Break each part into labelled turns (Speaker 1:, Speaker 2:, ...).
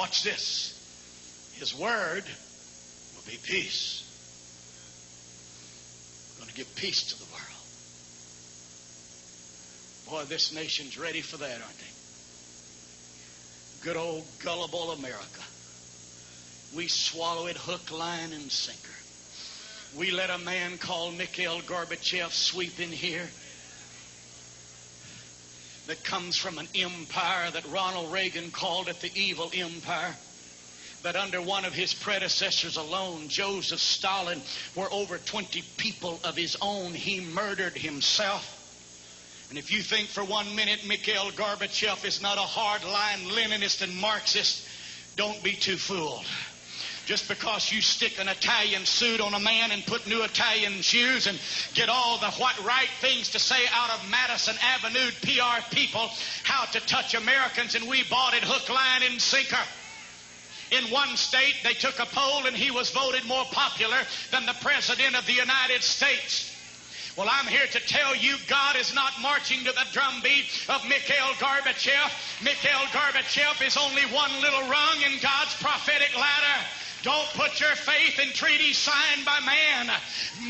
Speaker 1: watch this. His word will be peace. We're going to give peace to the world. Boy, this nation's ready for that, aren't they? Good old gullible America. We swallow it hook, line, and sinker. We let a man called Mikhail Gorbachev sweep in here that comes from an empire that Ronald Reagan called it the evil empire. That under one of his predecessors alone, Joseph Stalin, were over 20 people of his own he murdered himself. And if you think for 1 minute Mikhail Gorbachev is not a hard-line Leninist and Marxist, don't be too fooled. Just because you stick an Italian suit on a man and put new Italian shoes and get all the right things to say out of Madison Avenue PR people how to touch Americans, and we bought it hook, line, and sinker. In one state, they took a poll and he was voted more popular than the President of the United States. Well, I'm here to tell you, God is not marching to the drumbeat of Mikhail Gorbachev. Mikhail Gorbachev is only one little rung in God's prophetic ladder. Don't put your faith in treaties signed by man.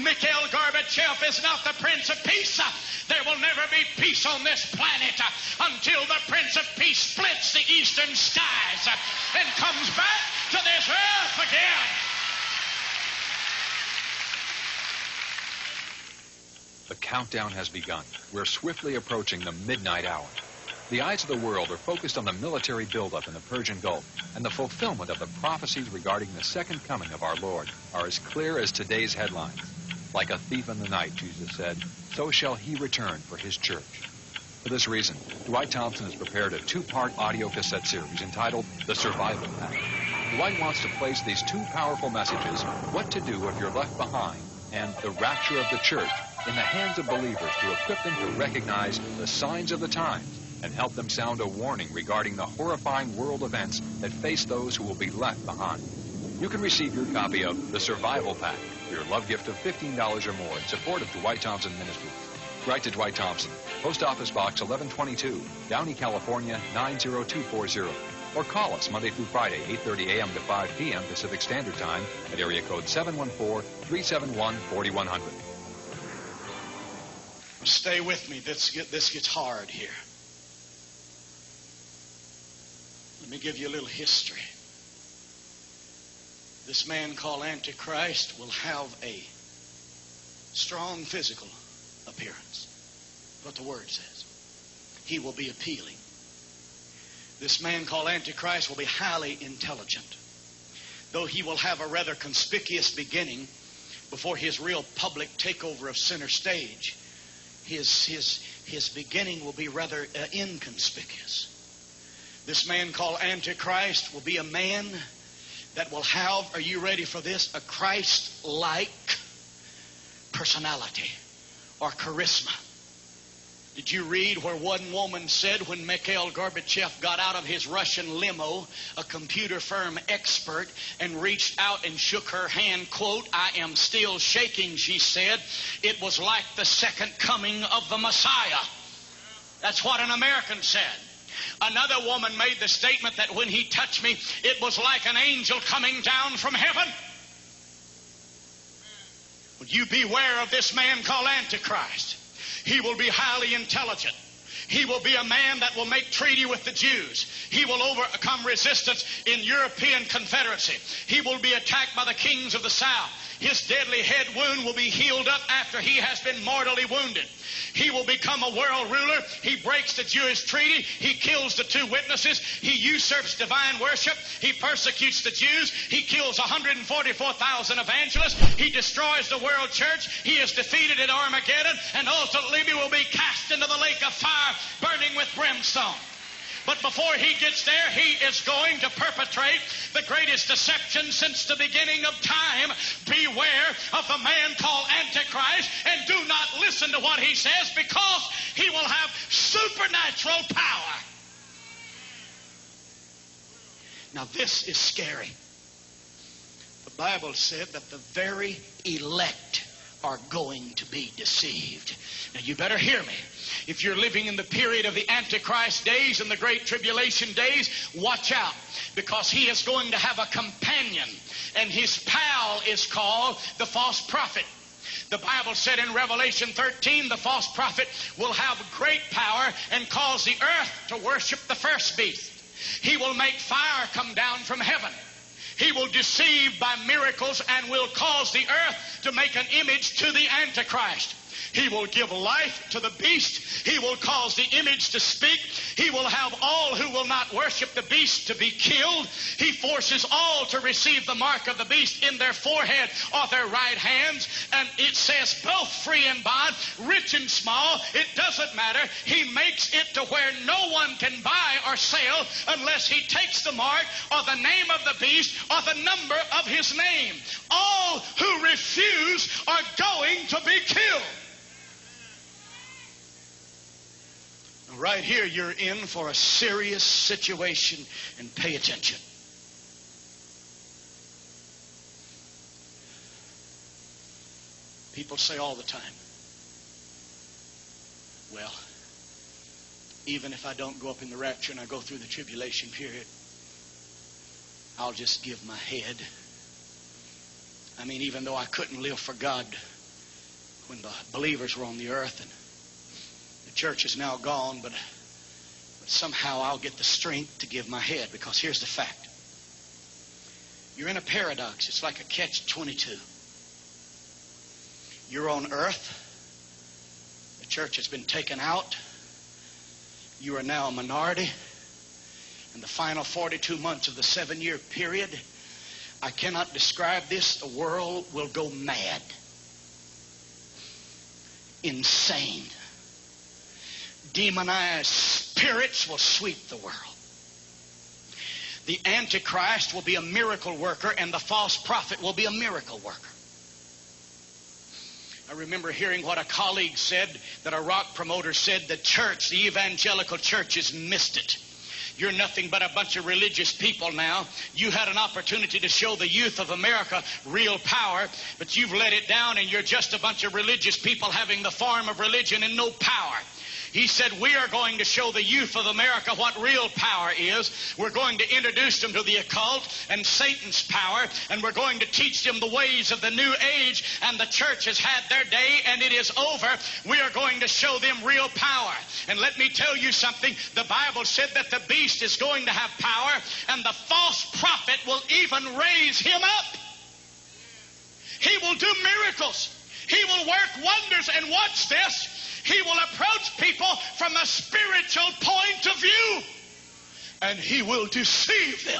Speaker 1: Mikhail Gorbachev is not the Prince of Peace. There will never be peace on this planet until the Prince of Peace splits the eastern skies and comes back to this earth again.
Speaker 2: The countdown has begun. We're swiftly approaching the midnight hour. The eyes of the world are focused on the military buildup in the Persian Gulf, and the fulfillment of the prophecies regarding the second coming of our Lord are as clear as today's headlines. Like a thief in the night, Jesus said, so shall he return for his church. For this reason, Dwight Thompson has prepared a two-part audio cassette series entitled The Survival Pack. Dwight wants to place these two powerful messages, what to do if you're left behind, and the rapture of the church, in the hands of believers to equip them to recognize the signs of the times and help them sound a warning regarding the horrifying world events that face those who will be left behind. You can receive your copy of The Survival Pack for your love gift of $15 or more in support of Dwight Thompson Ministries. Write to Dwight Thompson, Post Office Box 1122, Downey, California 90240. Or call us Monday through Friday, 8:30 a.m. to 5 p.m. Pacific Standard Time at area code 714-371-4100.
Speaker 1: Stay with me. This gets hard here. Let me give you a little history. This man called Antichrist will have a strong physical appearance. What the word says. He will be appealing. This man called Antichrist will be highly intelligent. Though he will have a rather conspicuous beginning before his real public takeover of center stage, his beginning will be rather inconspicuous. This man called Antichrist will be a man that will have, are you ready for this, a Christ-like personality or charisma. Did you read where one woman said when Mikhail Gorbachev got out of his Russian limo, a computer firm expert, and reached out and shook her hand, quote, "I am still shaking," she said. It was like the second coming of the Messiah. That's what an American said. Another woman made the statement that when he touched me, it was like an angel coming down from heaven. Would you beware of this man called Antichrist? He will be highly intelligent. He will be a man that will make treaty with the Jews. He will overcome resistance in European Confederacy. He will be attacked by the kings of the South. His deadly head wound will be healed up after he has been mortally wounded. He will become a world ruler. He breaks the Jewish treaty. He kills the two witnesses. He usurps divine worship. He persecutes the Jews. He kills 144,000 evangelists. He destroys the world church. He is defeated at Armageddon and ultimately will be cast into the lake of fire burning with brimstone. But before he gets there, he is going to perpetrate the greatest deception since the beginning of time. Beware of the man called Antichrist, and do not listen to what he says, because he will have supernatural power. Now this is scary. The Bible said that the very elect are going to be deceived. Now you better hear me. If you're living in the period of the Antichrist days and the Great Tribulation days, watch out, because he is going to have a companion, and his pal is called the false prophet. The Bible said in Revelation 13, the false prophet will have great power and cause the earth to worship the first beast. He will make fire come down from heaven. He will deceive by miracles and will cause the earth to make an image to the Antichrist. He will give life to the beast. He will cause the image to speak. He will have all who will not worship the beast to be killed. He forces all to receive the mark of the beast in their forehead or their right hands. And it says both free and bond, rich and small, it doesn't matter. He makes it to where no one can buy or sell unless he takes the mark or the name of the beast or the number of his name. All who refuse are going to be killed. Right here, you're in for a serious situation, and pay attention. People say all the time, well, even if I don't go up in the rapture and I go through the tribulation period, I'll just give my head. I mean, even though I couldn't live for God when the believers were on the earth, and the church is now gone, but somehow I'll get the strength to give my head, because here's the fact. You're in a paradox. It's like a catch-22. You're on earth. The church has been taken out. You are now a minority. In the final 42 months of the 7-year period, I cannot describe this. The world will go mad. Insane. Demonized spirits will sweep the world. The Antichrist will be a miracle worker, and the false prophet will be a miracle worker. I remember hearing what a colleague said, that a rock promoter said, the church, the evangelical church, has missed it. You're nothing but a bunch of religious people now. You had an opportunity to show the youth of America real power, but you've let it down, and you're just a bunch of religious people having the form of religion and no power. He said, we are going to show the youth of America what real power is. We're going to introduce them to the occult and Satan's power, and we're going to teach them the ways of the new age, and the church has had their day, and it is over. We are going to show them real power. And let me tell you something. The Bible said that the beast is going to have power, and the false prophet will even raise him up. He will do miracles. He will work wonders, and watch this. He will approach people from a spiritual point of view, and he will deceive them.